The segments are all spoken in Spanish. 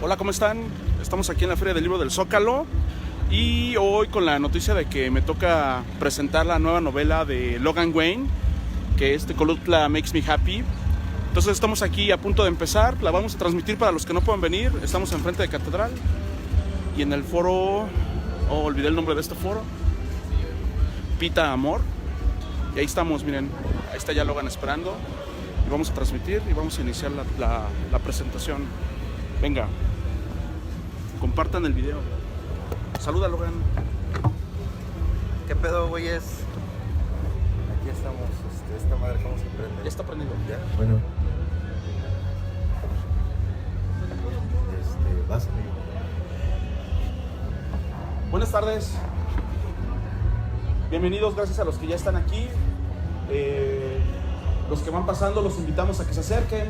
Hola, ¿cómo están? Estamos aquí en la Feria del Libro del Zócalo y hoy con la noticia de que me toca presentar la nueva novela de Logan Wayne, que es Tecolutla Makes Me Happy. Entonces estamos aquí a punto de empezar, la vamos a transmitir para los que no puedan venir. Estamos enfrente de Catedral y en el foro, olvidé el nombre de este foro, Pita Amor. Y ahí estamos, miren, ahí está ya Logan esperando. Y vamos a transmitir y vamos a iniciar la presentación. Venga, compartan el video. Saluda, Logan. ¿Qué pedo, güeyes? Aquí estamos, esta madre, ¿cómo se prende? Ya está prendido. ¿Ya? Bueno. Vas, amigo. Buenas tardes. Bienvenidos, gracias a los que ya están aquí. Los que van pasando, los invitamos a que se acerquen.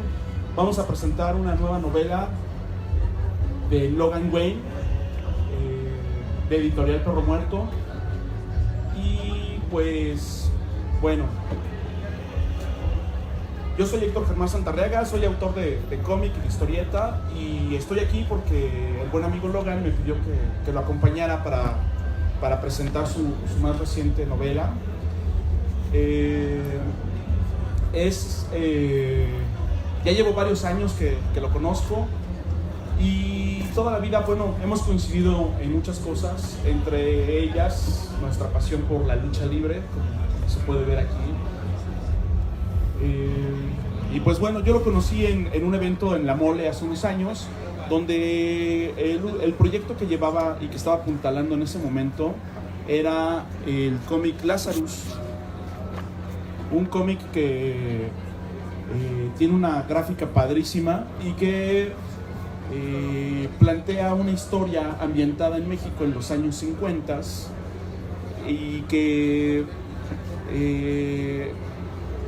Vamos a presentar una nueva novela de Logan Wayne, de Editorial Perro Muerto. Y pues, bueno, yo soy Héctor Germán Santarriaga, soy autor de cómic y de historieta, y estoy aquí porque el buen amigo Logan me pidió que lo acompañara para presentar su más reciente novela. Ya llevo varios años que lo conozco y toda la vida, bueno, hemos coincidido en muchas cosas, entre ellas nuestra pasión por la lucha libre, como se puede ver aquí. Y pues bueno, yo lo conocí en un evento en La Mole hace unos años, donde el proyecto que llevaba y que estaba apuntalando en ese momento era el cómic Lazarus, un cómic que tiene una gráfica padrísima y que plantea una historia ambientada en México en los años 50 y que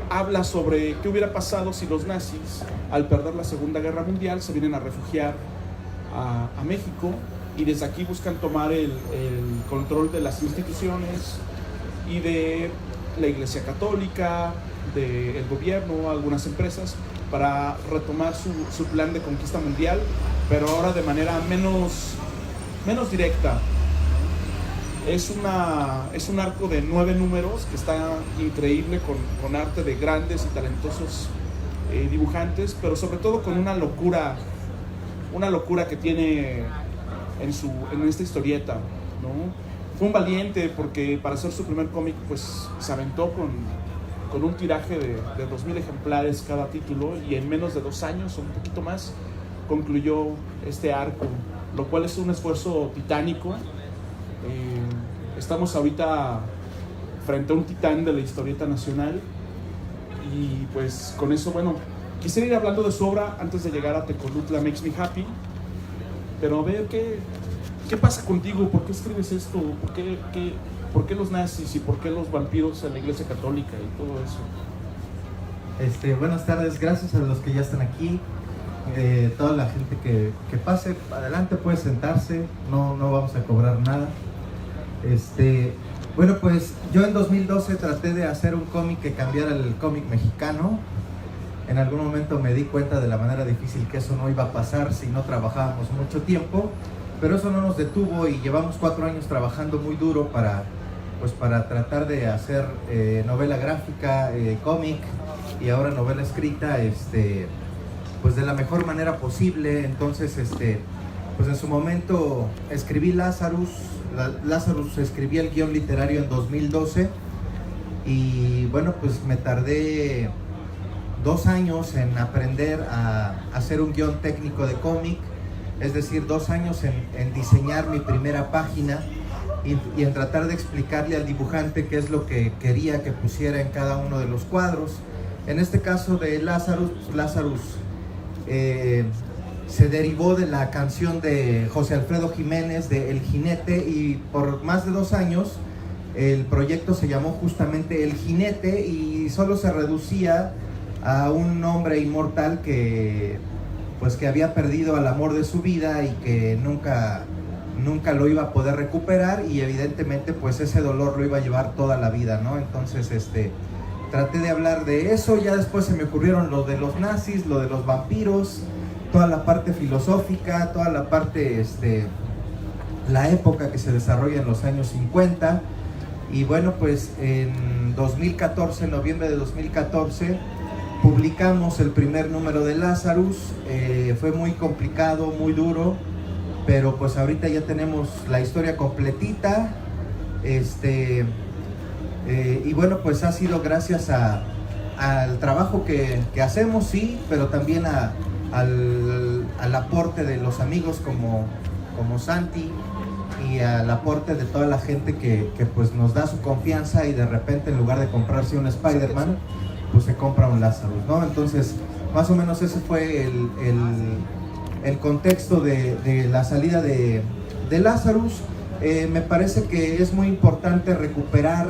habla sobre qué hubiera pasado si los nazis, al perder la Segunda Guerra Mundial, se vienen a refugiar a México y desde aquí buscan tomar el control de las instituciones y de la Iglesia Católica, del gobierno, algunas empresas, para retomar su plan de conquista mundial, pero ahora de manera menos directa. Es un arco de 9 números que está increíble, con arte de grandes y talentosos dibujantes, pero sobre todo con una locura que tiene en esta historieta, ¿no? Fue un valiente porque para hacer su primer cómic pues se aventó con un tiraje de 2,000 ejemplares cada título, y en menos de 2 años o un poquito más concluyó este arco, lo cual es un esfuerzo titánico. Estamos ahorita frente a un titán de la historieta nacional y pues con eso, bueno, quisiera ir hablando de su obra antes de llegar a Tecolutla Makes Me Happy, pero a ver ¿qué pasa contigo? ¿Por qué escribes esto? ¿Por qué los nazis y por qué los vampiros en la Iglesia Católica y todo eso? Buenas tardes, gracias a los que ya están aquí, toda la gente que pase adelante, puede sentarse, no vamos a cobrar nada. Bueno, pues yo en 2012 traté de hacer un cómic que cambiara el cómic mexicano. En algún momento me di cuenta de la manera difícil que eso no iba a pasar si no trabajábamos mucho tiempo, pero eso no nos detuvo y llevamos 4 años trabajando muy duro para tratar de hacer novela gráfica, cómic y ahora novela escrita, pues de la mejor manera posible. Entonces, pues en su momento escribí Lazarus escribí el guión literario en 2012 y bueno, pues me tardé 2 años en aprender a hacer un guión técnico de cómic, es decir, 2 años en diseñar mi primera página y en tratar de explicarle al dibujante qué es lo que quería que pusiera en cada uno de los cuadros. En este caso de Lazarus, se derivó de la canción de José Alfredo Jiménez de El Jinete, y por más de 2 años el proyecto se llamó justamente El Jinete y solo se reducía a un hombre inmortal que había perdido al amor de su vida y que nunca lo iba a poder recuperar, y evidentemente pues ese dolor lo iba a llevar toda la vida, ¿no? Entonces traté de hablar de eso. Ya después se me ocurrieron lo de los nazis, lo de los vampiros, toda la parte filosófica, toda la parte, la época que se desarrolla en los años 50. Y bueno, pues en 2014, en noviembre de 2014, publicamos el primer número de Lazarus. Fue muy complicado, muy duro, pero pues ahorita ya tenemos la historia completita. Y bueno, pues ha sido gracias al trabajo que hacemos, sí, pero también al aporte de los amigos como Santi, y al aporte de toda la gente que pues nos da su confianza, y de repente en lugar de comprarse un Spider-Man, pues se compra un Lazarus, ¿no? Entonces, más o menos ese fue el contexto de la salida de Lazarus. Me parece que es muy importante recuperar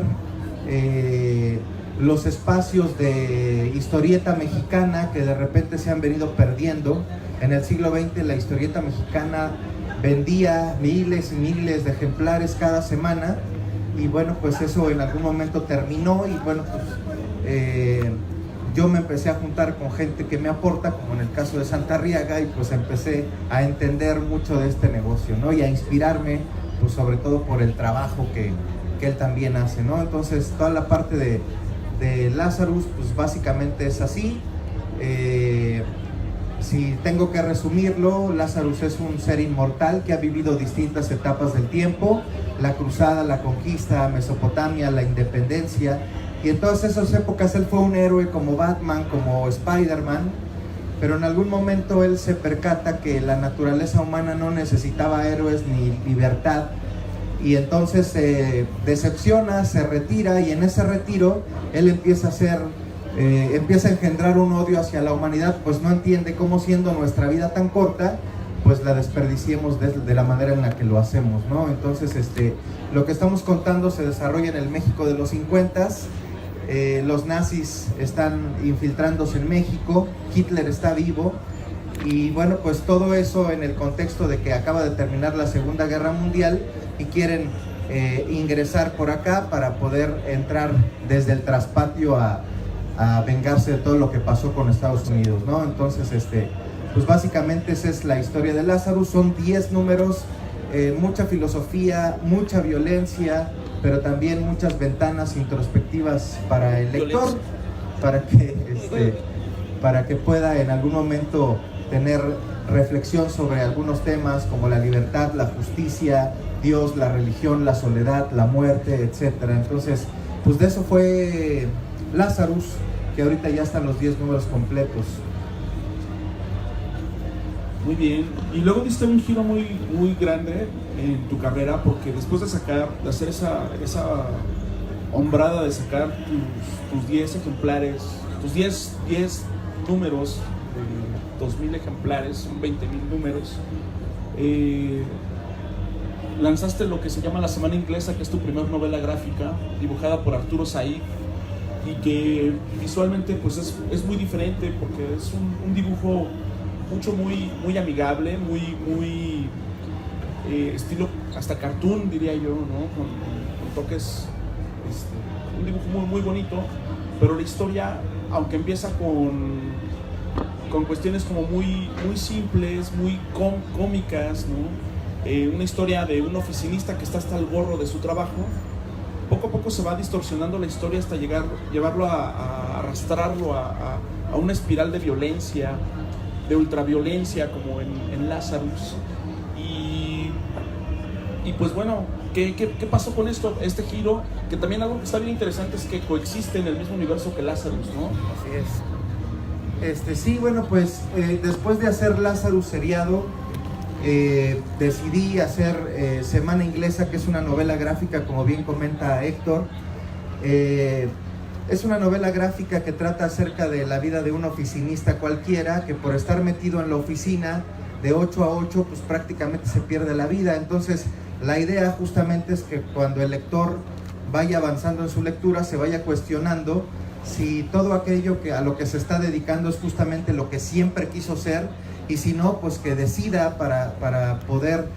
los espacios de historieta mexicana que de repente se han venido perdiendo. En el siglo XX la historieta mexicana vendía miles y miles de ejemplares cada semana, y bueno, pues eso en algún momento terminó. Y bueno, pues yo me empecé a juntar con gente que me aporta, como en el caso de Santarriaga, y pues empecé a entender mucho de este negocio, ¿no? Y a inspirarme, pues sobre todo por el trabajo que él también hace, ¿no? Entonces toda la parte de Lazarus, pues básicamente es así. Si tengo que resumirlo, Lazarus es un ser inmortal que ha vivido distintas etapas del tiempo: la cruzada, la conquista, Mesopotamia, la independencia, y en todas esas épocas él fue un héroe como Batman, como Spider-Man, pero en algún momento él se percata que la naturaleza humana no necesitaba héroes ni libertad, y entonces se decepciona, se retira, y en ese retiro él empieza a engendrar un odio hacia la humanidad, pues no entiende cómo, siendo nuestra vida tan corta, pues la desperdiciemos de la manera en la que lo hacemos, ¿no? Entonces lo que estamos contando se desarrolla en el México de los 50s. Los nazis están infiltrándose en México, Hitler está vivo, y bueno, pues todo eso en el contexto de que acaba de terminar la Segunda Guerra Mundial y quieren ingresar por acá para poder entrar desde el traspatio a vengarse de todo lo que pasó con Estados Unidos, ¿no? Entonces, pues básicamente esa es la historia de Lazarus. Son 10 números, mucha filosofía, mucha violencia, pero también muchas ventanas introspectivas para el lector, para que pueda en algún momento tener reflexión sobre algunos temas como la libertad, la justicia, Dios, la religión, la soledad, la muerte, etcétera. Entonces, pues de eso fue Lazarus, que ahorita ya están los 10 números completos. Muy bien. Y luego diste un giro muy, muy grande en tu carrera, porque después de hacer esa hombrada de sacar tus 10 ejemplares, tus 10 números, 2,000 ejemplares, son 20,000 números, lanzaste lo que se llama La Semana Inglesa, que es tu primera novela gráfica, dibujada por Arturo Said, y que visualmente pues es muy diferente, porque es un dibujo muy amigable, muy estilo hasta cartoon, diría yo, ¿no? Con toques, un dibujo muy bonito, pero la historia, aunque empieza con cuestiones como muy simples, muy cómicas, ¿no? Una historia de un oficinista que está hasta el gorro de su trabajo, poco a poco se va distorsionando la historia hasta llevarlo a arrastrarlo a una espiral de violencia, de ultraviolencia, como en Lazarus. Y pues bueno, ¿qué pasó con este giro? Que también algo que está bien interesante es que coexiste en el mismo universo que Lazarus, ¿no? Así es. Sí, bueno, pues después de hacer Lazarus seriado, decidí hacer Semana Inglesa, que es una novela gráfica, como bien comenta Héctor. Es una novela gráfica que trata acerca de la vida de un oficinista cualquiera, que por estar metido en la oficina de 8 a 8, pues prácticamente se pierde la vida. Entonces, la idea justamente es que cuando el lector vaya avanzando en su lectura, se vaya cuestionando si todo aquello a lo que se está dedicando es justamente lo que siempre quiso ser, y si no, pues que decida para poder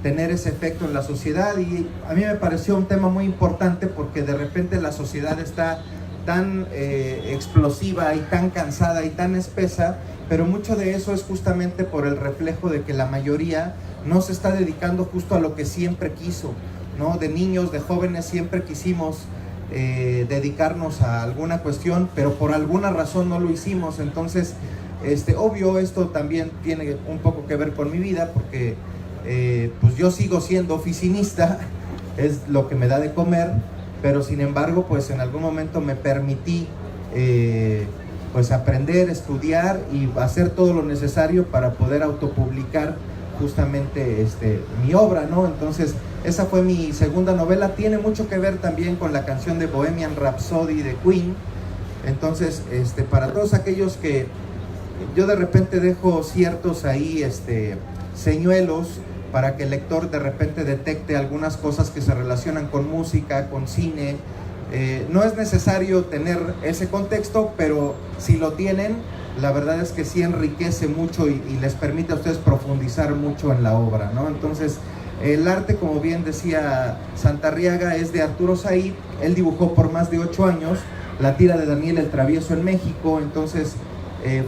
tener ese efecto en la sociedad. Y a mí me pareció un tema muy importante, porque de repente la sociedad está tan explosiva y tan cansada y tan espesa, pero mucho de eso es justamente por el reflejo de que la mayoría no se está dedicando justo a lo que siempre quiso, ¿no? De niños, de jóvenes siempre quisimos dedicarnos a alguna cuestión, pero por alguna razón no lo hicimos. Entonces, obvio, esto también tiene un poco que ver con mi vida, porque pues yo sigo siendo oficinista, es lo que me da de comer, pero sin embargo, pues en algún momento me permití pues aprender, estudiar y hacer todo lo necesario para poder autopublicar justamente mi obra, ¿no? Entonces, esa fue mi segunda novela. Tiene mucho que ver también con la canción de Bohemian Rhapsody de Queen. Entonces, para todos aquellos que yo de repente dejo ciertos ahí señuelos para que el lector de repente detecte algunas cosas que se relacionan con música, con cine. No es necesario tener ese contexto, pero si lo tienen, la verdad es que sí enriquece mucho y les permite a ustedes profundizar mucho en la obra, ¿no? Entonces, el arte, como bien decía Santarriaga, es de Arturo Said. Él dibujó por más de 8 años la tira de Daniel el Travieso en México. Entonces,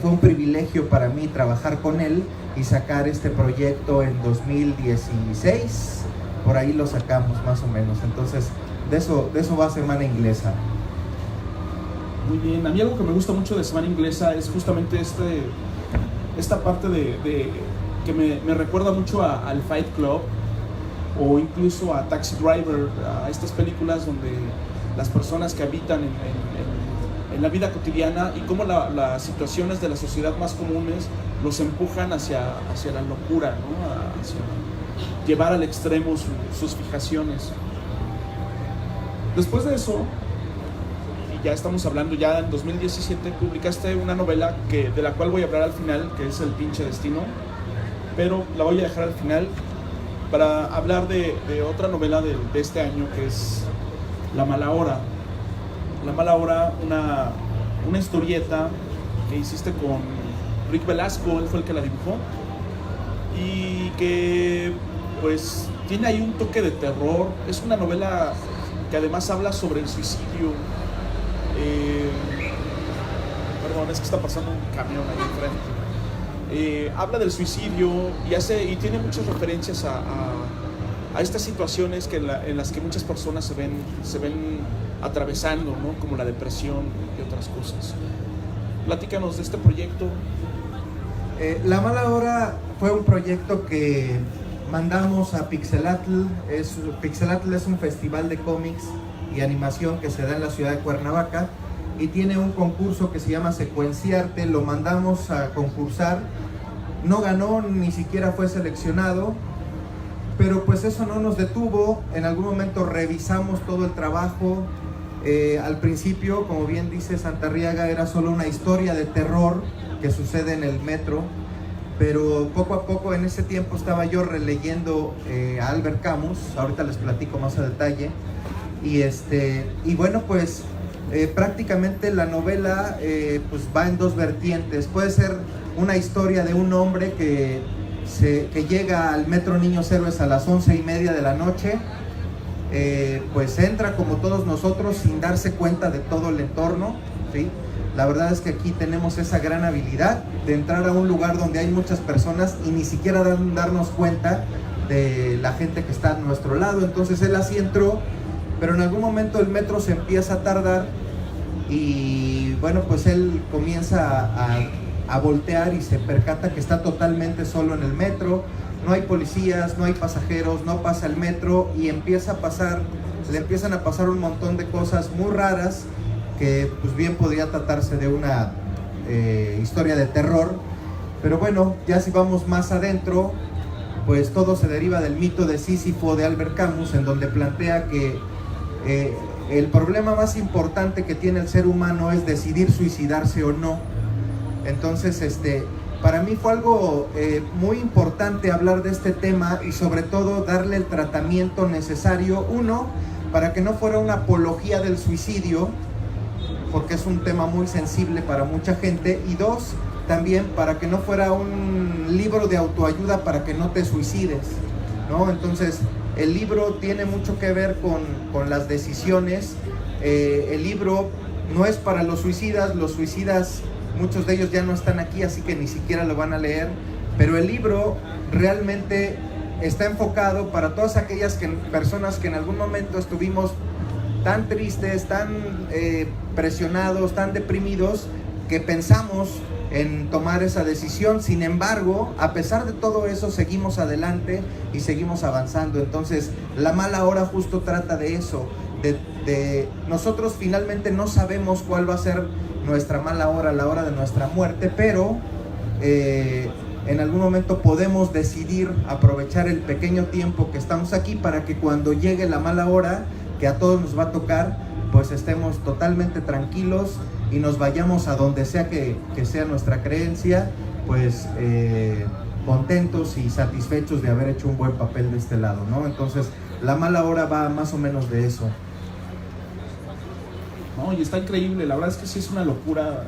fue un privilegio para mí trabajar con él y sacar este proyecto en 2016. Por ahí lo sacamos más o menos. Entonces, de eso va Semana Inglesa. Muy bien, a mí algo que me gusta mucho de Semana Inglesa es justamente esta parte que me recuerda mucho al Fight Club, o incluso a Taxi Driver, a estas películas donde las personas que habitan en la vida cotidiana y cómo las situaciones de la sociedad más comunes los empujan hacia la locura, ¿no? Hacia llevar al extremo sus fijaciones. Después de eso, ya estamos hablando, ya en 2017 publicaste una novela de la cual voy a hablar al final, que es El pinche destino, pero la voy a dejar al final para hablar de otra novela de este año, que es La mala hora. La mala hora, una historieta que hiciste con Rick Velasco, él fue el que la dibujó, y que pues tiene ahí un toque de terror. Es una novela que además habla sobre el suicidio. Perdón, es que está pasando un camión ahí enfrente. Habla del suicidio y tiene muchas referencias a estas situaciones en las que muchas personas se ven atravesando, ¿no? Como la depresión y otras cosas. Platícanos de este proyecto. La mala hora fue un proyecto que mandamos a Pixelatl. Pixelatl es un festival de cómics y animación que se da en la ciudad de Cuernavaca y tiene un concurso que se llama Secuenciarte. Lo mandamos a concursar, no ganó, ni siquiera fue seleccionado, pero pues eso no nos detuvo. En algún momento revisamos todo el trabajo. Al principio, como bien dice Santarriaga, era solo una historia de terror que sucede en el metro, pero poco a poco, en ese tiempo estaba yo releyendo a Albert Camus. Ahorita les platico más a detalle. Y bueno, pues prácticamente la novela pues va en dos vertientes. Puede ser una historia de un hombre que llega al Metro Niños Héroes a las 11:30 de la noche. Pues entra como todos nosotros sin darse cuenta de todo el entorno, ¿sí? La verdad es que aquí tenemos esa gran habilidad de entrar a un lugar donde hay muchas personas y ni siquiera darnos cuenta de la gente que está a nuestro lado. Entonces él así entró, pero en algún momento el metro se empieza a tardar y bueno, pues él comienza a voltear y se percata que está totalmente solo en el metro. No hay policías, no hay pasajeros, no pasa el metro y le empiezan a pasar un montón de cosas muy raras que pues bien podría tratarse de una historia de terror. Pero bueno, ya si vamos más adentro, pues todo se deriva del mito de Sísifo de Albert Camus, en donde plantea que el problema más importante que tiene el ser humano es decidir suicidarse o no. Entonces, para mí fue algo muy importante hablar de este tema y sobre todo darle el tratamiento necesario. Uno, para que no fuera una apología del suicidio, porque es un tema muy sensible para mucha gente. Y dos, también para que no fuera un libro de autoayuda para que no te suicides, ¿no? Entonces, el libro tiene mucho que ver con las decisiones. El libro no es para los suicidas, muchos de ellos ya no están aquí, así que ni siquiera lo van a leer, pero el libro realmente está enfocado para todas aquellas personas que en algún momento estuvimos tan tristes, tan presionados, tan deprimidos, que pensamos en tomar esa decisión. Sin embargo, a pesar de todo eso, seguimos adelante y seguimos avanzando. Entonces, La Mala Hora justo trata de eso, de nosotros finalmente no sabemos cuál va a ser nuestra mala hora, la hora de nuestra muerte, pero en algún momento podemos decidir aprovechar el pequeño tiempo que estamos aquí para que cuando llegue la mala hora, que a todos nos va a tocar, pues estemos totalmente tranquilos y nos vayamos a donde sea que sea nuestra creencia, pues contentos y satisfechos de haber hecho un buen papel de este lado, ¿no? Entonces, La Mala Hora va más o menos de eso. No, y está increíble, la verdad es que sí es una locura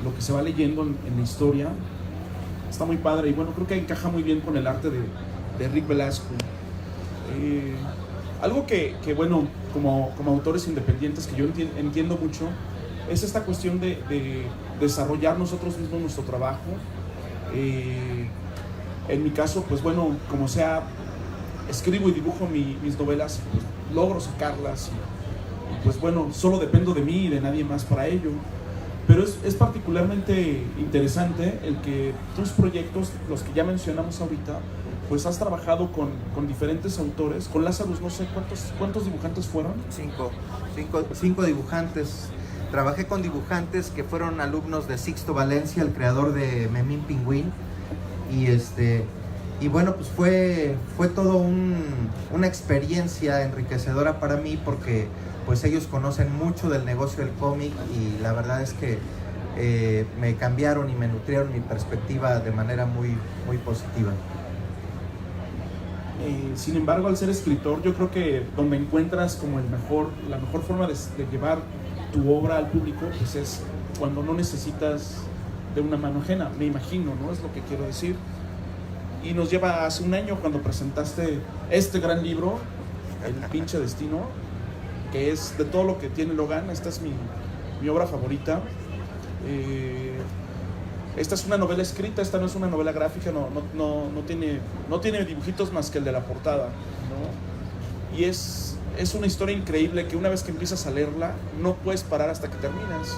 lo que se va leyendo en la historia. Está muy padre y bueno, creo que encaja muy bien con el arte de Rick Velasco. Algo que bueno, como autores independientes que yo entiendo mucho, es esta cuestión de desarrollar nosotros mismos nuestro trabajo. En mi caso, pues bueno, como sea, escribo y dibujo mis novelas, pues, logro sacarlas y pues bueno, solo dependo de mí y de nadie más para ello. Pero es particularmente interesante el que tus proyectos, los que ya mencionamos ahorita, pues has trabajado con diferentes autores. Con Lazarus, no sé cuántos dibujantes fueron. Cinco dibujantes. Trabajé con dibujantes que fueron alumnos de Sixto Valencia, el creador de Memín Pingüín. Y bueno, pues fue todo una experiencia enriquecedora para mí, porque pues ellos conocen mucho del negocio del cómic y la verdad es que me cambiaron y me nutrieron mi perspectiva de manera muy, muy positiva. Sin embargo, al ser escritor, yo creo que donde encuentras como la mejor forma de llevar tu obra al público, pues es cuando no necesitas de una mano ajena, me imagino, ¿no? Es lo que quiero decir. Y nos lleva hace un año cuando presentaste este gran libro, El Pinche Destino, que es de todo lo que tiene Logan. Esta es mi obra favorita. Esta es una novela escrita, esta no es una novela gráfica, no tiene dibujitos más que el de la portada, ¿no? Y es una historia increíble que una vez que empiezas a leerla, no puedes parar hasta que terminas.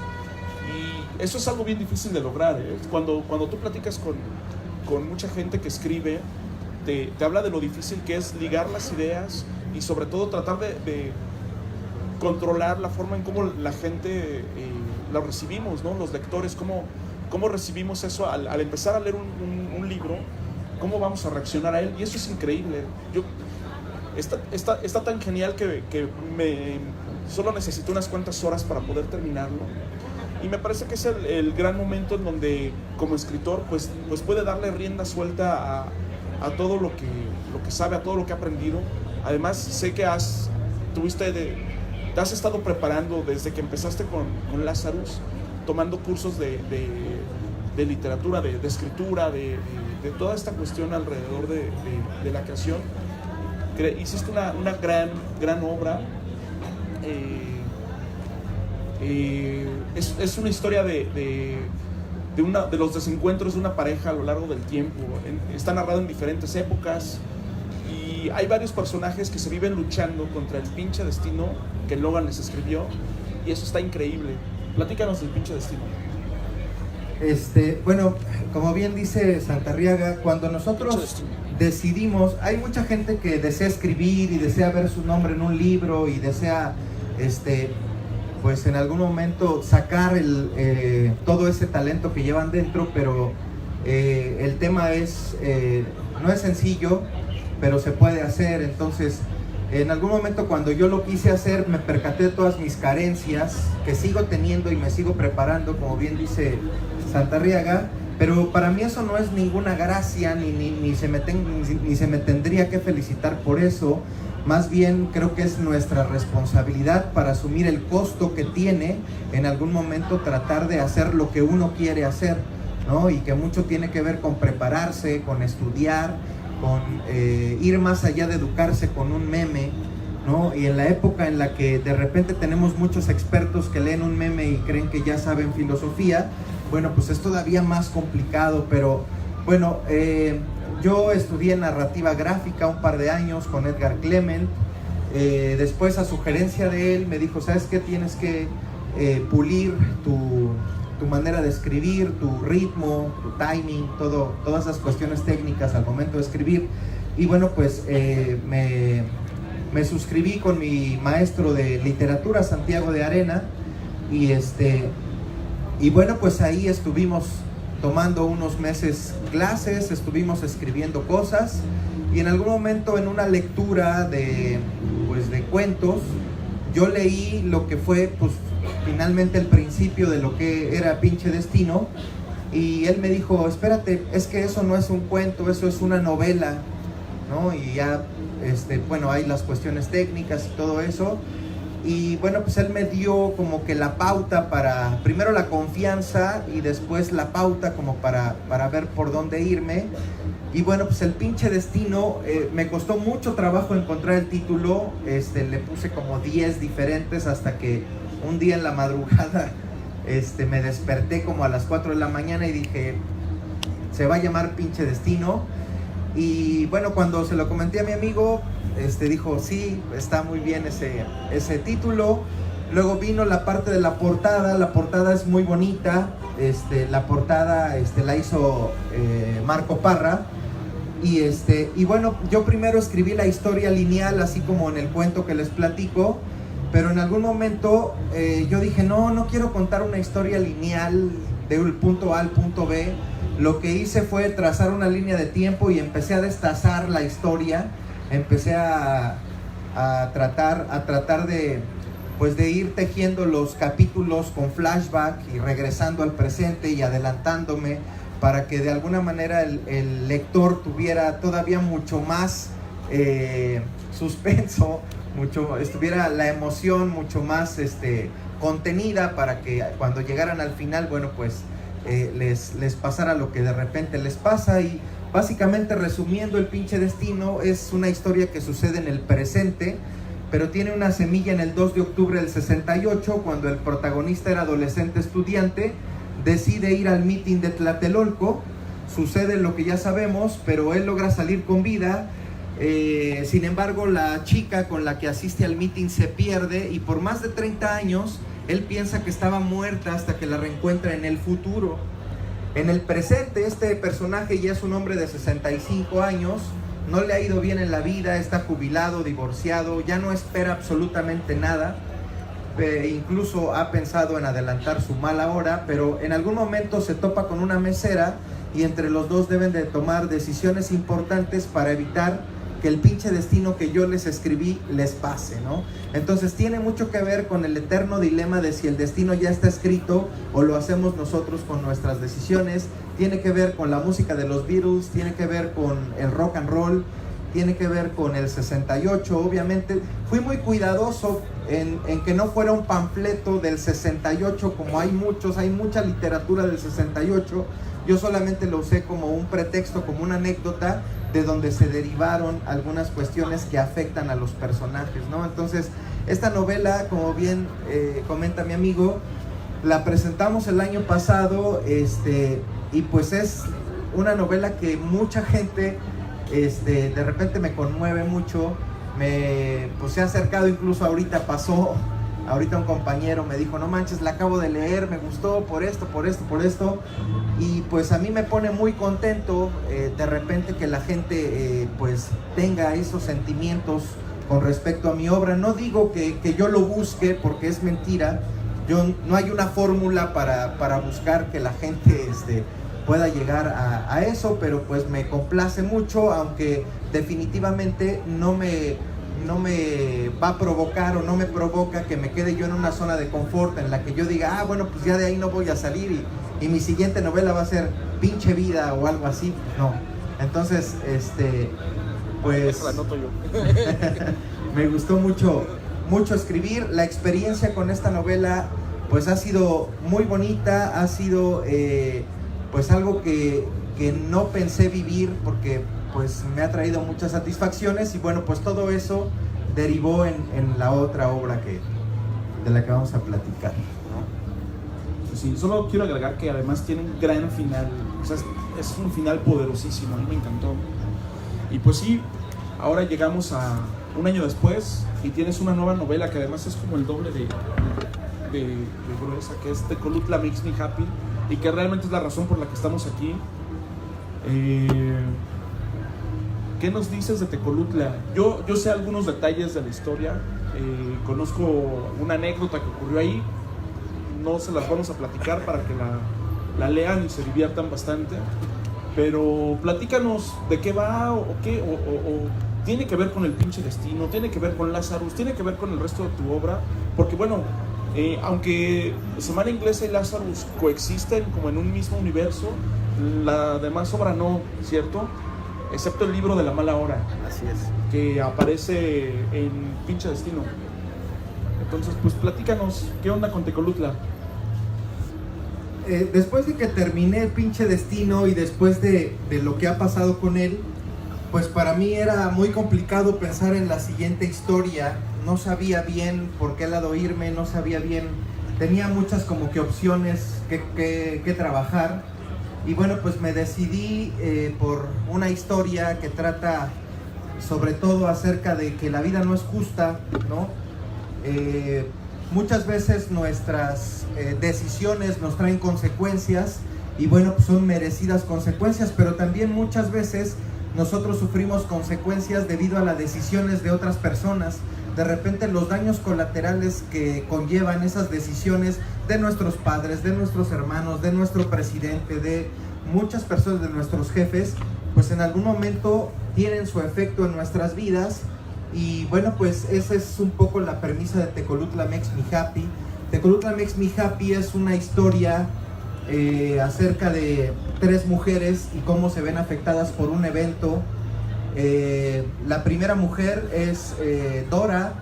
Y eso es algo bien difícil de lograr, ¿eh? Cuando tú platicas con mucha gente que escribe, te habla de lo difícil que es ligar las ideas y sobre todo tratar de controlar la forma en cómo la gente la recibimos, ¿no? Los lectores, cómo recibimos eso al empezar a leer un libro, cómo vamos a reaccionar a él, y eso es increíble. Está tan genial que solo necesito unas cuantas horas para poder terminarlo, y me parece que es el gran momento en donde como escritor pues puede darle rienda suelta a todo lo que sabe, a todo lo que ha aprendido. Además sé que te has estado preparando desde que empezaste con Lazarus, tomando cursos de literatura, de escritura, de toda esta cuestión alrededor de la creación. Hiciste una gran obra. Es una historia de los desencuentros de una pareja a lo largo del tiempo. Está narrado en diferentes épocas y hay varios personajes que se viven luchando contra el pinche destino que Logan les escribió, y eso está increíble. Platícanos del Pinche Destino. Bueno, como bien dice Santarriaga, cuando nosotros decidimos, hay mucha gente que desea escribir y desea ver su nombre en un libro y desea, pues en algún momento sacar todo ese talento que llevan dentro, pero el tema no es sencillo, pero se puede hacer. Entonces, en algún momento cuando yo lo quise hacer, me percaté de todas mis carencias que sigo teniendo y me sigo preparando, como bien dice Santarriaga, pero para mí eso no es ninguna gracia, ni se me tendría que felicitar por eso. Más bien creo que es nuestra responsabilidad para asumir el costo que tiene en algún momento tratar de hacer lo que uno quiere hacer, ¿no? Y que mucho tiene que ver con prepararse, con estudiar, con ir más allá de educarse con un meme, ¿no? Y en la época en la que de repente tenemos muchos expertos que leen un meme y creen que ya saben filosofía, bueno, pues es todavía más complicado, pero bueno, yo estudié narrativa gráfica un par de años con Edgar Clement. Después, a sugerencia de él, me dijo, ¿sabes qué? Tienes que pulir tu manera de escribir, tu ritmo, tu timing, todas esas cuestiones técnicas al momento de escribir. Y bueno, pues me suscribí con mi maestro de literatura, Santiago de Arena, y bueno, pues ahí estuvimos tomando unos meses clases, estuvimos escribiendo cosas, y en algún momento en una lectura de cuentos, yo leí lo que fue pues finalmente el principio de lo que era Pinche Destino, y él me dijo, espérate, es que eso no es un cuento, eso es una novela, ¿no? Y ya, bueno, hay las cuestiones técnicas y todo eso, y bueno, pues él me dio como que la pauta para, primero la confianza y después la pauta como para ver por dónde irme. Y bueno, pues el Pinche Destino, me costó mucho trabajo encontrar el título, le puse como 10 diferentes hasta que un día en la madrugada me desperté como a las 4 de la mañana y dije, se va a llamar Pinche Destino. Y bueno, cuando se lo comenté a mi amigo, dijo, sí, está muy bien ese título. Luego vino la parte de la portada es muy bonita, la portada la hizo Marco Parra. Y bueno, yo primero escribí la historia lineal, así como en el cuento que les platico, pero en algún momento yo dije, no quiero contar una historia lineal del punto A al punto B. Lo que hice fue trazar una línea de tiempo y empecé a destazar la historia, empecé a tratar de ir tejiendo los capítulos con flashback y regresando al presente y adelantándome, para que de alguna manera el lector tuviera todavía mucho más suspenso, estuviera la emoción mucho más contenida, para que cuando llegaran al final, bueno, pues les pasara lo que de repente les pasa. Y básicamente, resumiendo, el Pinche Destino es una historia que sucede en el presente, pero tiene una semilla en el 2 de octubre del 68, cuando el protagonista era adolescente estudiante, decide ir al meeting de Tlatelolco. Sucede lo que ya sabemos, pero él logra salir con vida. Sin embargo, la chica con la que asiste al meeting se pierde, y por más de 30 años él piensa que estaba muerta hasta que la reencuentra en el futuro. En el presente, este personaje ya es un hombre de 65 años, no le ha ido bien en la vida, está jubilado, divorciado, ya no espera absolutamente nada. Incluso ha pensado en adelantar su mala hora, pero en algún momento se topa con una mesera y entre los dos deben de tomar decisiones importantes para evitar que el pinche destino que yo les escribí les pase, ¿no? Entonces tiene mucho que ver con el eterno dilema de si el destino ya está escrito o lo hacemos nosotros con nuestras decisiones. Tiene que ver con la música de los Beatles, tiene que ver con el rock and roll, tiene que ver con el 68, obviamente. Fui muy cuidadoso en que no fuera un panfleto del 68, como hay mucha literatura del 68. Yo solamente lo usé como un pretexto, como una anécdota de donde se derivaron algunas cuestiones que afectan a los personajes, ¿no? Entonces, esta novela, como bien comenta mi amigo, la presentamos el año pasado, y pues es una novela que mucha gente de repente me conmueve mucho. Se ha acercado, incluso ahorita un compañero me dijo, no manches, la acabo de leer, me gustó por esto, y pues a mí me pone muy contento de repente que la gente pues tenga esos sentimientos con respecto a mi obra. No digo que yo lo busque, porque es mentira. No hay una fórmula para buscar que la gente pueda llegar a eso, pero pues me complace mucho, aunque definitivamente no me va a provocar o no me provoca que me quede yo en una zona de confort en la que yo diga, bueno, pues ya de ahí no voy a salir y mi siguiente novela va a ser Pinche Vida o algo así. No. Entonces, pues eso la noto yo. me gustó mucho escribir. La experiencia con esta novela pues ha sido muy bonita, ha sido pues algo que no pensé vivir, porque pues me ha traído muchas satisfacciones, y bueno, pues todo eso derivó en la otra obra de la que vamos a platicar. Sí, solo quiero agregar que además tiene un gran final, o sea, es un final poderosísimo, a mí me encantó. Y pues sí, ahora llegamos a un año después y tienes una nueva novela que además es como el doble de gruesa, que es Tecolutla Makes Me Happy, y que realmente es la razón por la que estamos aquí. ¿Qué nos dices de Tecolutla? Yo sé algunos detalles de la historia, conozco una anécdota que ocurrió ahí, no se las vamos a platicar para que la lean y se diviertan bastante, pero platícanos de qué va o qué, o tiene que ver con el pinche destino, tiene que ver con Lazarus, tiene que ver con el resto de tu obra, porque bueno, aunque Semana Inglesa y Lazarus coexisten como en un mismo universo, la demás obra no, ¿cierto? Excepto el libro de la mala hora. Así es. Que aparece en pinche destino. Entonces, pues platícanos, ¿qué onda con Tecolutla? Después de que terminé el pinche destino y después de lo que ha pasado con él, pues para mí era muy complicado pensar en la siguiente historia. No sabía bien por qué lado irme, no sabía bien, tenía muchas como que opciones que trabajar. Y bueno, pues me decidí por una historia que trata sobre todo acerca de que la vida no es justa, ¿no? Muchas veces nuestras decisiones nos traen consecuencias y bueno, pues son merecidas consecuencias, pero también muchas veces nosotros sufrimos consecuencias debido a las decisiones de otras personas. De repente los daños colaterales que conllevan esas decisiones de nuestros padres, de nuestros hermanos, de nuestro presidente, de muchas personas, de nuestros jefes, pues en algún momento tienen su efecto en nuestras vidas. Y bueno, pues esa es un poco la premisa de Tecolutla Makes Me Happy. Tecolutla Makes Me Happy es una historia acerca de 3 mujeres y cómo se ven afectadas por un evento. La primera mujer es Dora,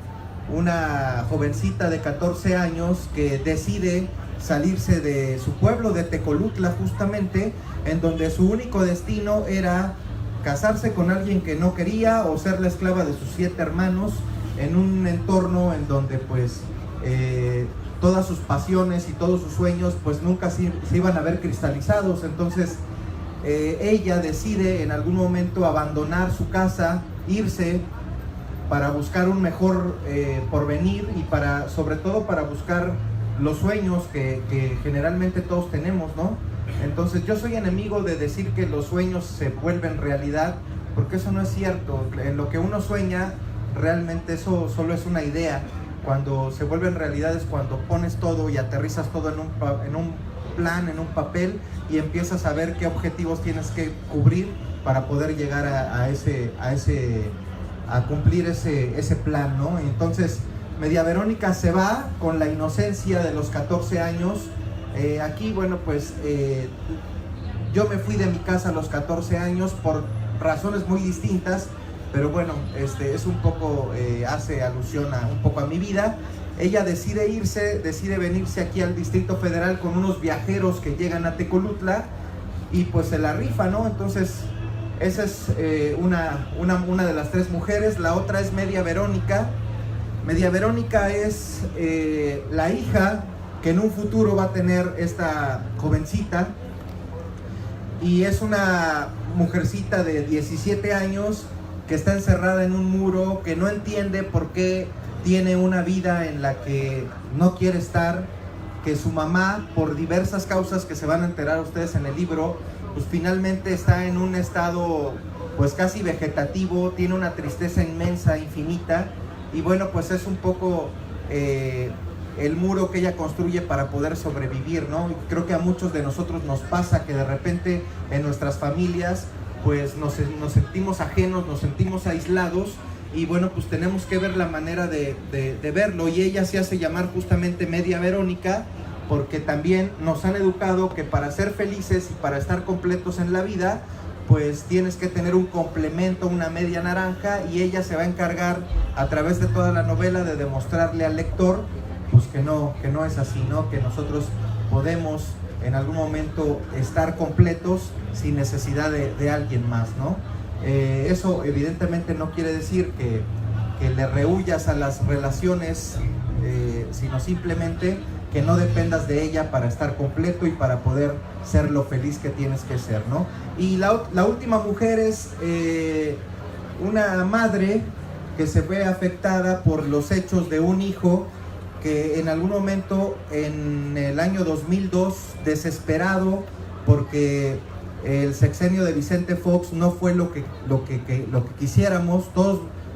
una jovencita de 14 años que decide salirse de su pueblo de Tecolutla, justamente, en donde su único destino era casarse con alguien que no quería o ser la esclava de sus 7 hermanos, en un entorno en donde pues todas sus pasiones y todos sus sueños pues nunca se iban a ver cristalizados. Entonces ella decide en algún momento abandonar su casa, irse para buscar un mejor porvenir y sobre todo para buscar los sueños que generalmente todos tenemos, ¿no? Entonces yo soy enemigo de decir que los sueños se vuelven realidad, porque eso no es cierto. En lo que uno sueña, realmente eso solo es una idea. Cuando se vuelven realidad es cuando pones todo y aterrizas todo en un plan, en un papel, y empiezas a ver qué objetivos tienes que cubrir para poder llegar a cumplir ese plan, ¿no? Entonces Media Verónica se va con la inocencia de los 14 años. Aquí, bueno, pues yo me fui de mi casa a los 14 años por razones muy distintas, pero bueno, es un poco, hace alusión un poco a mi vida. Ella decide irse, decide venirse aquí al Distrito Federal con unos viajeros que llegan a Tecolutla y pues se la rifa, ¿no? Entonces esa es una de las 3 mujeres. La otra es Media Verónica. Media Verónica es la hija que en un futuro va a tener esta jovencita, y es una mujercita de 17 años que está encerrada en un muro, que no entiende por qué tiene una vida en la que no quiere estar, que su mamá, por diversas causas que se van a enterar ustedes en el libro, pues finalmente está en un estado pues casi vegetativo, tiene una tristeza inmensa, infinita, y bueno, pues es un poco el muro que ella construye para poder sobrevivir, ¿no? Y creo que a muchos de nosotros nos pasa que de repente en nuestras familias pues nos sentimos ajenos, nos sentimos aislados, y bueno, pues tenemos que ver la manera de verlo, y ella se hace llamar justamente Media Verónica porque también nos han educado que para ser felices y para estar completos en la vida pues tienes que tener un complemento, una media naranja, y ella se va a encargar a través de toda la novela de demostrarle al lector pues que no es así, ¿no? Que nosotros podemos en algún momento estar completos sin necesidad de alguien más, ¿no? Eso evidentemente no quiere decir que le rehuyas a las relaciones, sino simplemente que no dependas de ella para estar completo y para poder ser lo feliz que tienes que ser, ¿no? Y la última mujer es una madre que se ve afectada por los hechos de un hijo que en algún momento en el año 2002, desesperado porque el sexenio de Vicente Fox no fue lo que quisiéramos,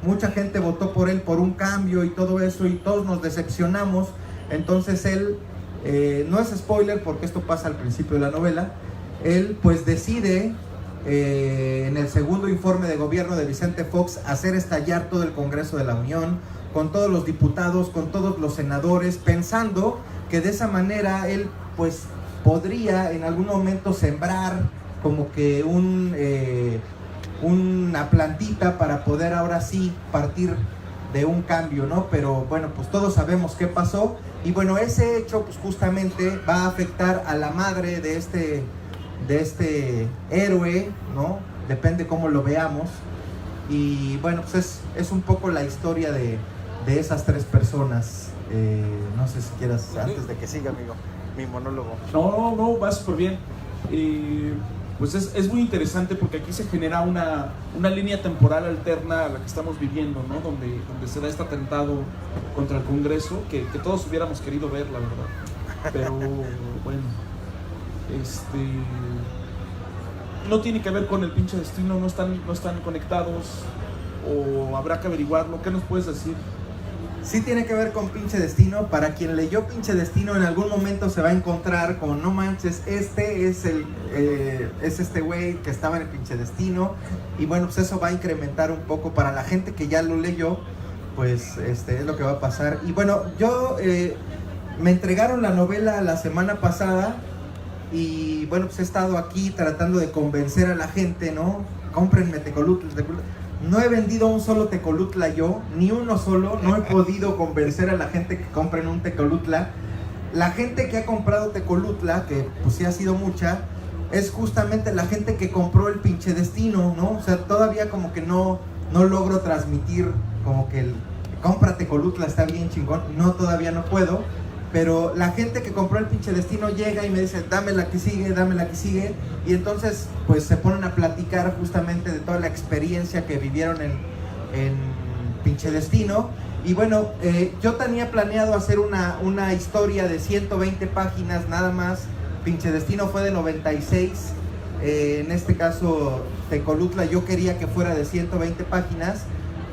mucha gente votó por él por un cambio y todo eso, y todos nos decepcionamos. Entonces él, no es spoiler porque esto pasa al principio de la novela, él pues decide en el segundo informe de gobierno de Vicente Fox hacer estallar todo el Congreso de la Unión, con todos los diputados, con todos los senadores, pensando que de esa manera él pues podría en algún momento sembrar como que una plantita para poder ahora sí partir de un cambio, ¿no? Pero bueno, pues todos sabemos qué pasó, y bueno, ese hecho pues justamente va a afectar a la madre de este héroe, ¿no? Depende cómo lo veamos. Y bueno, pues es un poco la historia de esas tres personas. No sé si quieras, antes de que siga mi monólogo. No, va súper bien. Pues es muy interesante porque aquí se genera una línea temporal alterna a la que estamos viviendo, ¿no? Donde se da este atentado contra el Congreso, que todos hubiéramos querido ver, la verdad. Pero bueno, no tiene que ver con el pinche destino, no están conectados, o habrá que averiguarlo. ¿Qué nos puedes decir? Sí tiene que ver con Pinche Destino. Para quien leyó Pinche Destino, en algún momento se va a encontrar con, no manches, es este güey que estaba en el Pinche Destino. Y bueno, pues eso va a incrementar un poco para la gente que ya lo leyó, pues es lo que va a pasar. Y bueno, yo me entregaron la novela la semana pasada, y bueno, pues he estado aquí tratando de convencer a la gente, ¿no? Cómprenme Tecolutla. No he vendido un solo Tecolutla yo, ni uno solo. No he podido convencer a la gente que compren un Tecolutla. La gente que ha comprado Tecolutla, que pues sí ha sido mucha, es justamente la gente que compró el Pinche Destino, ¿no? O sea, todavía como que no logro transmitir como que el compra Tecolutla está bien chingón. No, todavía no puedo. Pero la gente que compró el Pinche Destino llega y me dice, dame la que sigue, y entonces pues se ponen a platicar justamente de toda la experiencia que vivieron en Pinche Destino. Y bueno, yo tenía planeado hacer una historia de 120 páginas nada más. Pinche Destino fue de 96, en este caso Tecolutla yo quería que fuera de 120 páginas,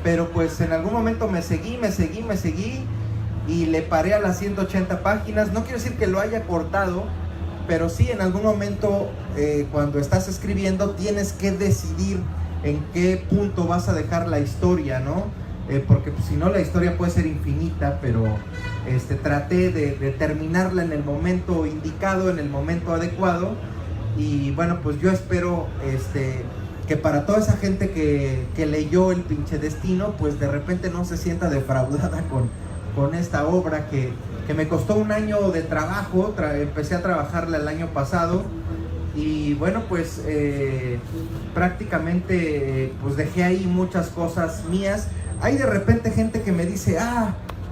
pero pues en algún momento me seguí y le paré a las 180 páginas. No quiero decir que lo haya cortado, pero sí en algún momento cuando estás escribiendo tienes que decidir en qué punto vas a dejar la historia, ¿no? Porque pues, si no la historia puede ser infinita, pero traté de terminarla en el momento indicado, en el momento adecuado. Y bueno, pues yo espero que para toda esa gente que leyó el Pinche Destino, pues de repente no se sienta defraudada con esta obra que me costó un año de trabajo. Empecé a trabajarla el año pasado, y bueno, pues prácticamente pues dejé ahí muchas cosas mías. Hay de repente gente que me dice,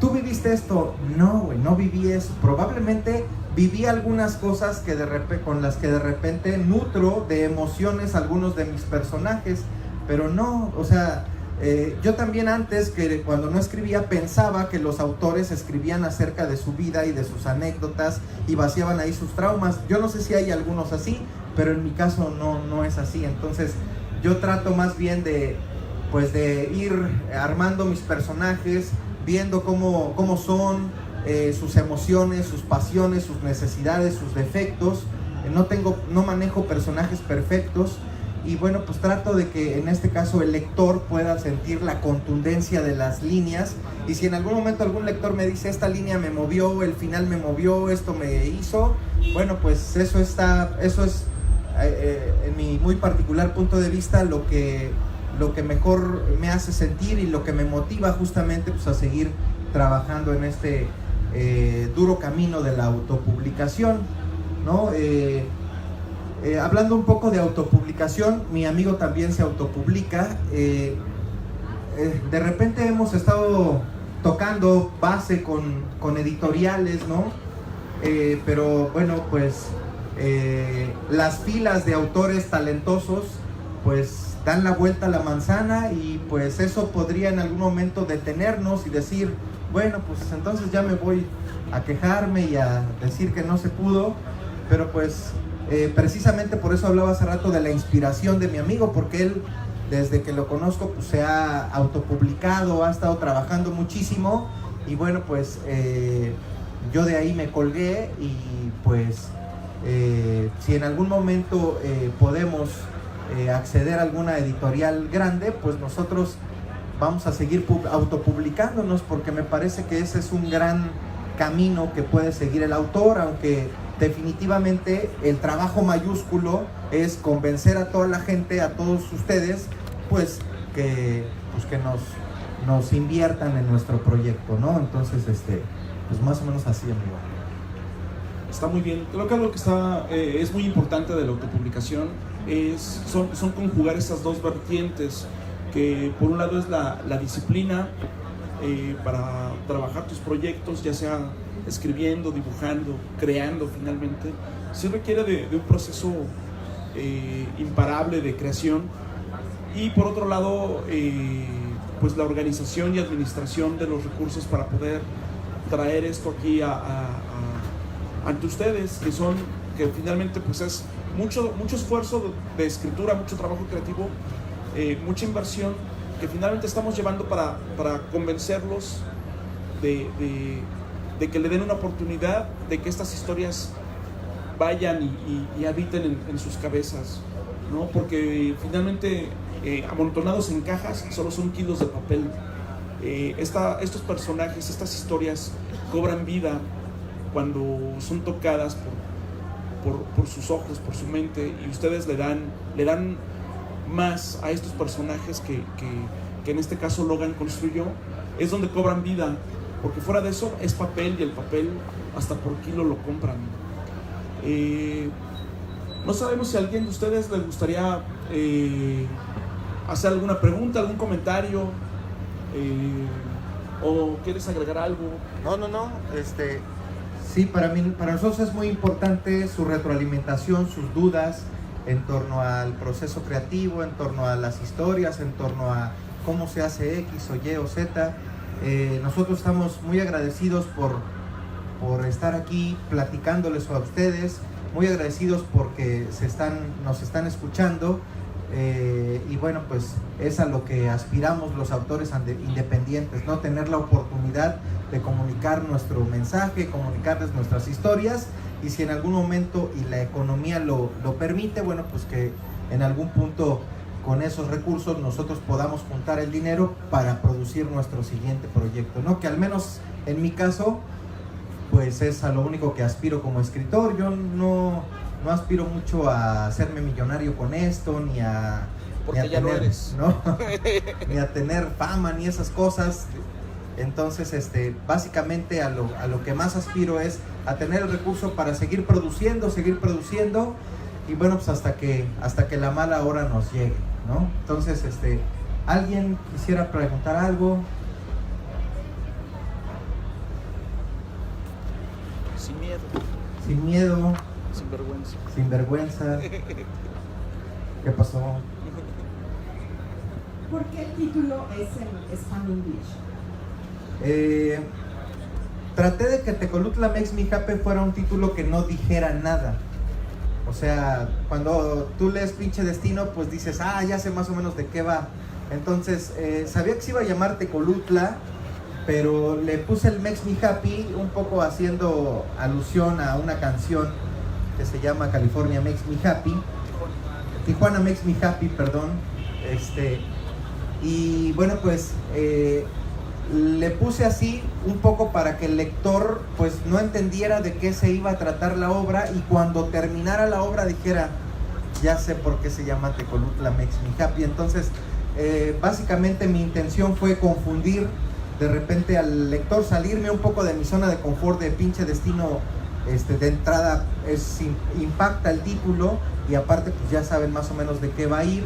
¿tú viviste esto? No, güey, no viví eso. Probablemente viví algunas cosas con las que de repente nutro de emociones algunos de mis personajes, pero no, o sea, yo también antes, que cuando no escribía, pensaba que los autores escribían acerca de su vida y de sus anécdotas y vaciaban ahí sus traumas. Yo no sé si hay algunos así, pero en mi caso no es así. Entonces yo trato más bien de ir armando mis personajes, viendo cómo son sus emociones, sus pasiones, sus necesidades, sus defectos. No manejo personajes perfectos. Y bueno, pues trato de que en este caso el lector pueda sentir la contundencia de las líneas. Y si en algún momento algún lector me dice, esta línea me movió, el final me movió, esto me hizo, bueno, pues eso es en mi muy particular punto de vista lo que mejor me hace sentir y lo que me motiva justamente pues a seguir trabajando en este duro camino de la autopublicación, ¿no? Hablando un poco de autopublicación, mi amigo también se autopublica. de repente hemos estado tocando base con editoriales, ¿no? Pero bueno, pues las filas de autores talentosos pues dan la vuelta a la manzana, y pues eso podría en algún momento detenernos y decir, bueno, pues entonces ya me voy a quejarme y a decir que no se pudo. Pero pues precisamente por eso hablaba hace rato de la inspiración de mi amigo, porque él, desde que lo conozco, pues se ha autopublicado, ha estado trabajando muchísimo, y bueno, pues yo de ahí me colgué, y pues si en algún momento podemos acceder a alguna editorial grande, pues nosotros vamos a seguir autopublicándonos, porque me parece que ese es un gran camino que puede seguir el autor, aunque definitivamente el trabajo mayúsculo es convencer a toda la gente, a todos ustedes, pues que nos inviertan en nuestro proyecto, ¿no? Entonces, pues más o menos así, amigo. Está muy bien. Creo que algo que es muy importante de la autopublicación son conjugar esas dos vertientes, que por un lado es la disciplina para trabajar tus proyectos, ya sea escribiendo, dibujando, creando finalmente. Sí requiere de un proceso imparable de creación, y por otro lado pues la organización y administración de los recursos para poder traer esto aquí ante ustedes, que finalmente pues es mucho esfuerzo de escritura, mucho trabajo creativo, mucha inversión que finalmente estamos llevando para convencerlos de que le den una oportunidad, de que estas historias vayan y habiten en sus cabezas, ¿no? Porque finalmente amontonados en cajas solo son kilos de papel. Estos personajes, estas historias cobran vida cuando son tocadas por sus ojos, por su mente, y ustedes le dan más a estos personajes que en este caso Logan construyó. Es donde cobran vida, porque fuera de eso es papel, y el papel hasta por kilo lo compran. No sabemos si a alguien de ustedes les gustaría hacer alguna pregunta, algún comentario, o quieres agregar algo. No, sí, para nosotros es muy importante su retroalimentación, sus dudas en torno al proceso creativo, en torno a las historias, en torno a cómo se hace X o Y o Z. Nosotros estamos muy agradecidos por estar aquí platicándoles a ustedes, muy agradecidos porque nos están escuchando, y bueno, pues es a lo que aspiramos los autores independientes, ¿no? Tener la oportunidad de comunicar nuestro mensaje, comunicarles nuestras historias, y si en algún momento y la economía lo permite, bueno, pues que en algún punto con esos recursos nosotros podamos juntar el dinero para producir nuestro siguiente proyecto, ¿no? Que al menos en mi caso, pues es a lo único que aspiro como escritor. Yo no aspiro mucho a hacerme millonario con esto, ni a ya lo eres, ¿no? Ni a tener fama, ni esas cosas. Entonces, básicamente a lo que más aspiro es a tener el recurso para seguir produciendo, y bueno, pues hasta que la mala hora nos llegue, ¿no? Entonces, ¿alguien quisiera preguntar algo? Sin miedo. Sin miedo. Sin vergüenza. Sin vergüenza. ¿Qué pasó? ¿Por qué el título es en Spanish? Traté de que Tecolutla Makes Me Happy fuera un título que no dijera nada. O sea, cuando tú lees Pinche Destino, pues dices, ya sé más o menos de qué va. Entonces, sabía que se iba a llamar Tecolutla, pero le puse el Makes Me Happy un poco haciendo alusión a una canción que se llama California Makes Me Happy. Tijuana Makes Me Happy, perdón. Y bueno, pues le puse así un poco para que el lector pues no entendiera de qué se iba a tratar la obra, y cuando terminara la obra dijera, ya sé por qué se llama Tecolutla Makes Me Happy. Entonces básicamente mi intención fue confundir de repente al lector, salirme un poco de mi zona de confort de Pinche Destino. De entrada impacta el título, y aparte pues ya saben más o menos de qué va a ir,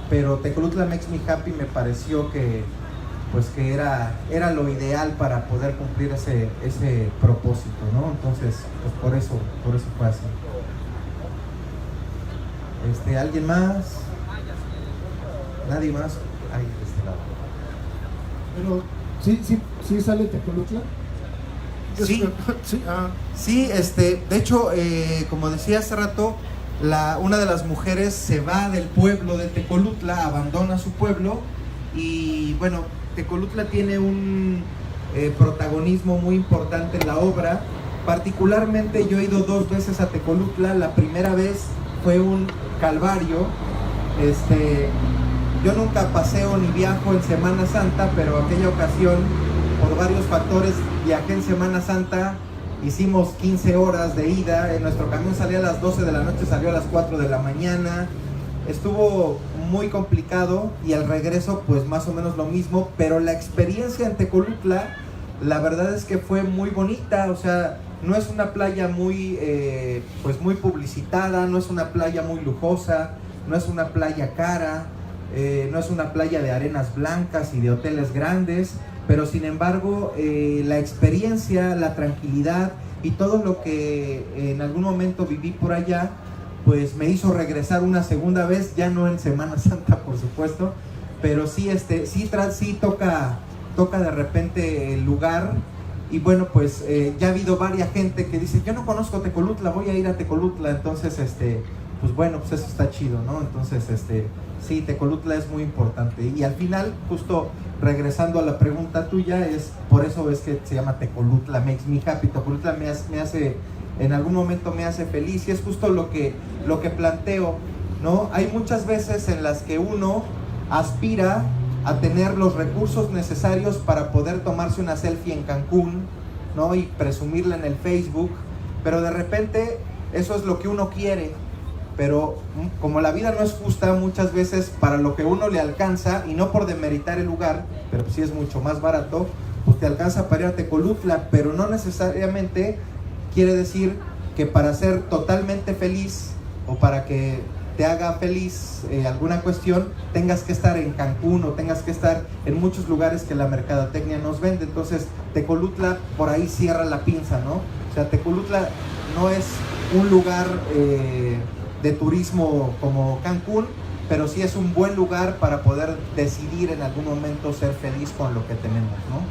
pero Tecolutla Makes Me Happy me pareció que pues que era lo ideal para poder cumplir ese propósito, ¿no? Entonces, pues por eso fue así. ¿Alguien más? ¿Nadie más? Ahí, de este lado. Pero, ¿sí sale Tecolutla? Sí, Sí, sí, de hecho, como decía hace rato, una de las mujeres se va del pueblo de Tecolutla, abandona su pueblo y bueno, Tecolutla tiene un protagonismo muy importante en la obra. Particularmente yo he ido 2 veces a Tecolutla. La primera vez fue un calvario. Yo nunca paseo ni viajo en Semana Santa, pero aquella ocasión, por varios factores, viajé en Semana Santa. Hicimos 15 horas de ida, nuestro camión salía a las 12 de la noche, salió a las 4 de la mañana. Estuvo muy complicado y al regreso pues más o menos lo mismo, pero la experiencia en Tecolutla, la verdad es que fue muy bonita. O sea, no es una playa muy publicitada, no es una playa muy lujosa, no es una playa cara, no es una playa de arenas blancas y de hoteles grandes, pero sin embargo la experiencia, la tranquilidad y todo lo que en algún momento viví por allá, pues me hizo regresar una segunda vez, ya no en Semana Santa por supuesto, pero sí toca de repente el lugar. Y bueno, pues ya ha habido varias gente que dice, yo no conozco Tecolutla, voy a ir a Tecolutla. Entonces, pues bueno, pues eso está chido, ¿no? Entonces, sí, Tecolutla es muy importante. Y al final, justo regresando a la pregunta tuya, por eso es que se llama Tecolutla, makes me happy. Tecolutla me hace, en algún momento me hace feliz, y es justo lo que planteo, ¿no? Hay muchas veces en las que uno aspira a tener los recursos necesarios para poder tomarse una selfie en Cancún, ¿no? Y presumirla en el Facebook, pero de repente eso es lo que uno quiere, pero como la vida no es justa, muchas veces para lo que uno le alcanza, y no por demeritar el lugar, pero sí es mucho más barato, pues te alcanza para ir a Tecolutla, pero no necesariamente quiere decir que para ser totalmente feliz o para que te haga feliz alguna cuestión, tengas que estar en Cancún o tengas que estar en muchos lugares que la mercadotecnia nos vende. Entonces Tecolutla por ahí cierra la pinza, ¿no? O sea, Tecolutla no es un lugar de turismo como Cancún, pero sí es un buen lugar para poder decidir en algún momento ser feliz con lo que tenemos, ¿no?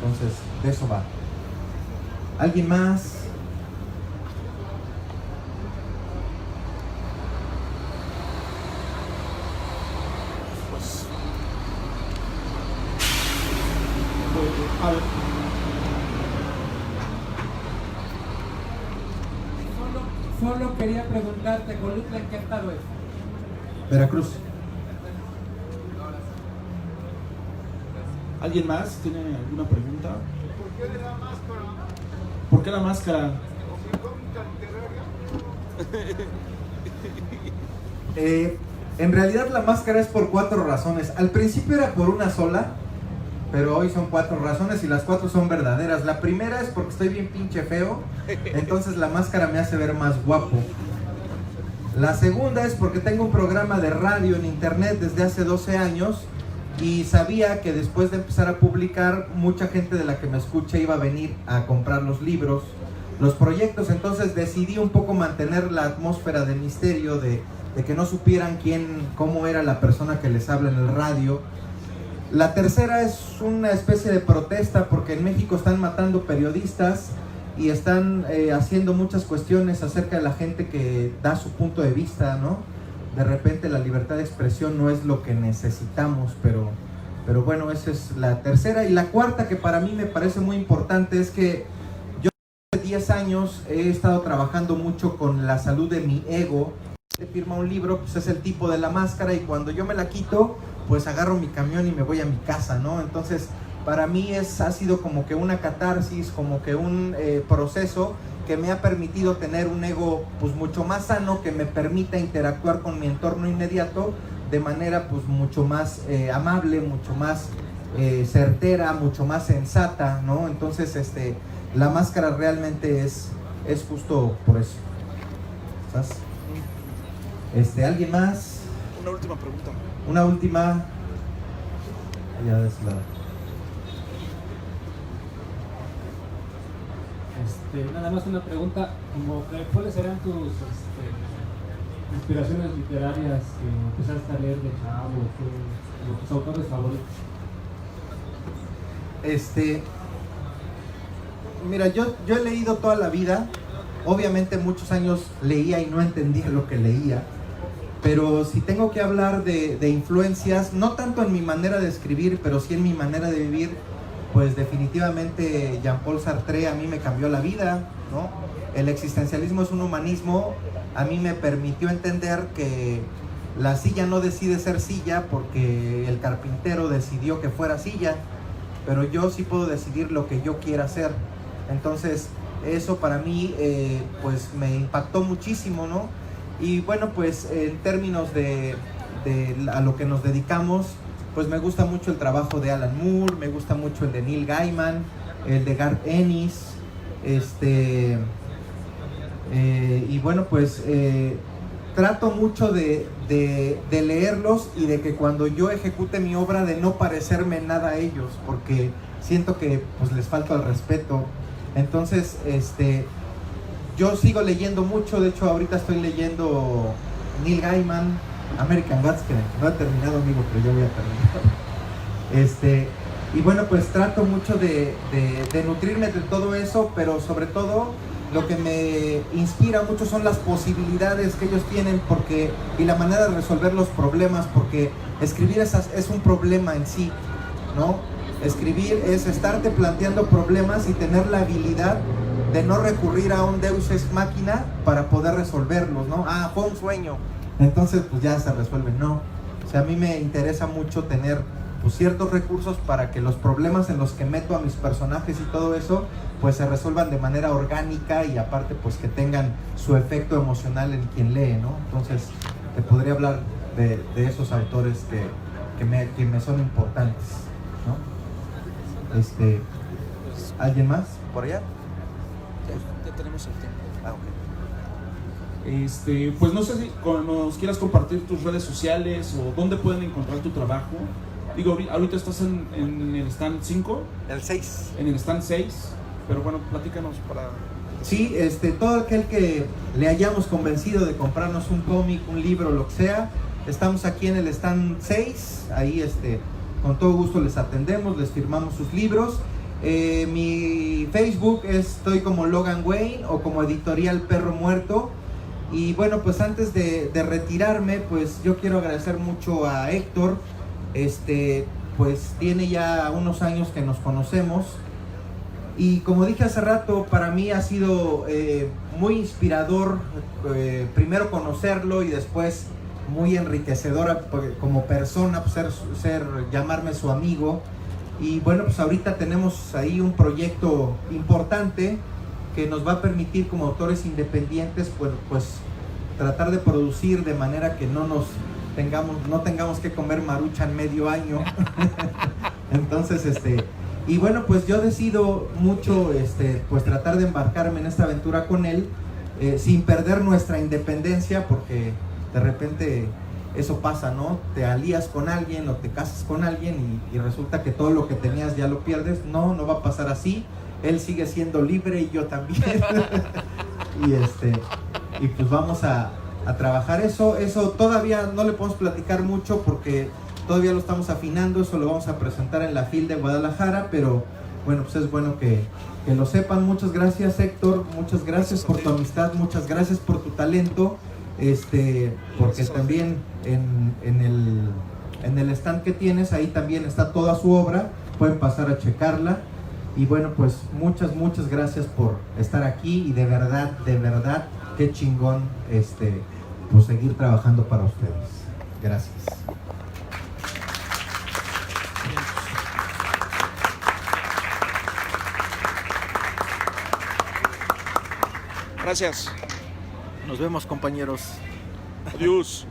Entonces, de eso va. ¿Alguien más? A ver. Solo quería preguntarte, Tecolutla, ¿en qué estado es? Veracruz. ¿Alguien más tiene alguna pregunta? ¿Por qué de la máscara? ¿Por qué la máscara? En realidad la máscara es por 4 razones. Al principio era por una sola, pero hoy son 4 razones y las 4 son verdaderas. La primera es porque estoy bien pinche feo, entonces la máscara me hace ver más guapo. La segunda es porque tengo un programa de radio en internet desde hace 12 años y sabía que después de empezar a publicar, mucha gente de la que me escucha iba a venir a comprar los libros, los proyectos. Entonces decidí un poco mantener la atmósfera de misterio, de que no supieran cómo era la persona que les habla en el radio. La tercera es una especie de protesta porque en México están matando periodistas y están haciendo muchas cuestiones acerca de la gente que da su punto de vista, ¿no? De repente la libertad de expresión no es lo que necesitamos, pero bueno, esa es la tercera. Y la cuarta, que para mí me parece muy importante, es que yo hace 10 años he estado trabajando mucho con la salud de mi ego. Firma un libro, pues es el tipo de la máscara, y cuando yo me la quito, pues agarro mi camión y me voy a mi casa, ¿no? Entonces para mí ha sido como que una catarsis, como que un proceso que me ha permitido tener un ego pues mucho más sano, que me permita interactuar con mi entorno inmediato de manera pues mucho más amable, mucho más certera, mucho más sensata, ¿no? Entonces la máscara realmente es justo por eso. ¿Sabes? ¿Alguien más? Una última pregunta. Una última. Ya de ese lado. Nada más una pregunta, ¿cuáles serán tus inspiraciones literarias que empezaste a leer de chavo, tus autores favoritos? Mira, yo he leído toda la vida. Obviamente muchos años leía y no entendía lo que leía. Pero si tengo que hablar de influencias, no tanto en mi manera de escribir, pero sí en mi manera de vivir, pues definitivamente Jean-Paul Sartre a mí me cambió la vida, ¿no? El existencialismo es un humanismo. A mí me permitió entender que la silla no decide ser silla porque el carpintero decidió que fuera silla, pero yo sí puedo decidir lo que yo quiera hacer. Entonces eso para mí pues me impactó muchísimo, ¿no? Y bueno, pues en términos de a lo que nos dedicamos, pues me gusta mucho el trabajo de Alan Moore, me gusta mucho el de Neil Gaiman, el de Garth Ennis, y bueno, pues trato mucho de leerlos y de que cuando yo ejecute mi obra de no parecerme nada a ellos, porque siento que pues les falta el respeto. Entonces, yo sigo leyendo mucho. De hecho ahorita estoy leyendo Neil Gaiman, American Gods, que no he terminado, amigo, pero yo voy a terminar. Y bueno, pues trato mucho de nutrirme de todo eso, pero sobre todo lo que me inspira mucho son las posibilidades que ellos tienen y la manera de resolver los problemas, porque escribir es un problema en sí, ¿no? Escribir es estarte planteando problemas y tener la habilidad de no recurrir a un Deus ex machina para poder resolverlos, ¿no? Ah, fue un sueño, entonces pues ya se resuelve. No, o sea, a mí me interesa mucho tener pues ciertos recursos para que los problemas en los que meto a mis personajes y todo eso pues se resuelvan de manera orgánica y aparte pues que tengan su efecto emocional en quien lee, ¿no? Entonces te podría hablar de esos autores que me son importantes, ¿no? ¿Alguien más por allá? Ya tenemos el tiempo. Ah, ok. Pues no sé si nos quieras compartir tus redes sociales o dónde pueden encontrar tu trabajo. Digo, ahorita estás en el stand 5. El 6. En el stand 6. Pero bueno, platícanos para... Sí, todo aquel que le hayamos convencido de comprarnos un cómic, un libro, lo que sea, estamos aquí en el stand 6. Ahí, con todo gusto les atendemos, les firmamos sus libros. Mi Facebook estoy como Logan Wayne o como Editorial Perro Muerto. Y bueno, pues antes de retirarme, pues yo quiero agradecer mucho a Héctor. Pues tiene ya unos años que nos conocemos. Y como dije hace rato, para mí ha sido muy inspirador primero conocerlo y después muy enriquecedora como persona, pues llamarme su amigo. Y bueno, pues ahorita tenemos ahí un proyecto importante que nos va a permitir como autores independientes pues tratar de producir de manera que no tengamos que comer maruchan medio año. Entonces y bueno, pues yo decido mucho pues tratar de embarcarme en esta aventura con él sin perder nuestra independencia, porque de repente eso pasa, ¿no? Te alías con alguien o te casas con alguien y resulta que todo lo que tenías ya lo pierdes. No va a pasar así. Él sigue siendo libre y yo también. y pues vamos a trabajar eso. Eso todavía no le podemos platicar mucho porque todavía lo estamos afinando. Eso lo vamos a presentar en la FIL de Guadalajara, pero bueno, pues es bueno que lo sepan. Muchas gracias, Héctor. Muchas gracias por tu amistad. Muchas gracias por tu talento. Porque también en el stand que tienes ahí también está toda su obra, pueden pasar a checarla. Y bueno, pues muchas gracias por estar aquí y de verdad qué chingón pues seguir trabajando para ustedes. Gracias. Gracias. Nos vemos, compañeros. Adiós.